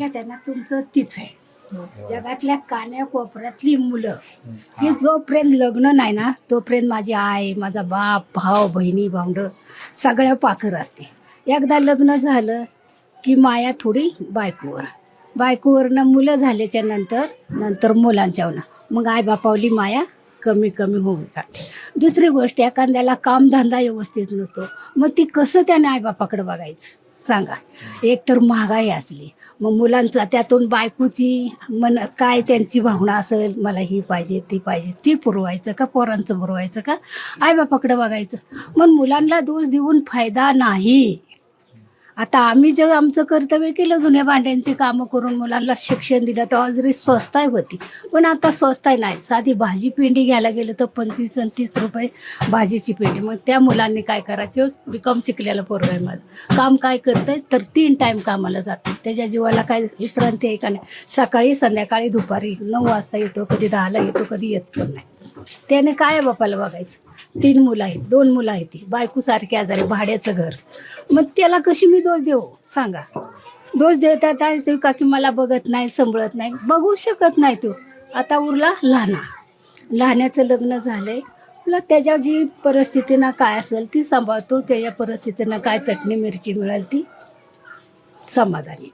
त्यांना तुमचं तीच आहे. जगातल्या कान्याकोपऱ्यातली मुलं की जोपर्यंत लग्न नाही ना तोपर्यंत माझी आई, माझा बाप, भाव, बहिणी, भावंड सगळ्या पाखर असते. एकदा लग्न झालं की माया थोडी बायकोवरनं मुलं झाल्याच्या नंतर मुलांच्यावरनं मग आईबापावली माया कमी कमी होऊन जाते. दुसरी गोष्ट, एखाद्याला कामधंदा व्यवस्थित नसतो, मग ती कसं त्याने आईबापाकडे बघायचं सांगा. एक तर महागाई असली, मग मुलांचा त्यातून बायकोची काय त्यांची भावना असेल, मला ही पाहिजे ती पाहिजे, ती पुरवायचं का पोरांचं पुरवायचं का आईबापाकडे बघायचं. मग मुलांना दोष देऊन फायदा नाही. आता आम्ही जे आमचं कर्तव्य केलं, जुन्या भांड्यांची कामं करून मुलांना शिक्षण दिलं, तेव्हा जरी स्वस्ताय होती, पण आता स्वस्ताय नाही. साधी भाजी पेंडी घ्यायला गेलं तर 25 आणि 30 रुपये भाजीची पेंडी. मग त्या मुलांनी काय करायचं, बीकॉम शिकलेलं पोरगं आहे माझं, काम काय करतंय तर 3 टाईम कामाला जाते. त्याच्या जीवाला काय विश्रांती आहे का नाही. सकाळी, संध्याकाळी, दुपारी 9 वाजता येतो, कधी 10ला येतो, कधी येत पण नाही. त्याने काय बापाला बघायचं. 3 मुलं आहेत, 2 मुलं आहेत, ती बायकोसारखी आजारी, भाड्याचं घर. मग त्याला कशी मी दोष देऊ सांगा. दोष देतात आहे का की मला बघत नाही, सांभाळत नाही, बघू शकत नाही. तो आता उरला लहानाचं लग्न झालं आहे. मला त्याच्या जी परिस्थितीनं काय असेल ती सांभाळतो, त्याच्या परिस्थितीनं काय चटणी मिरची मिळेल ती समाधानी.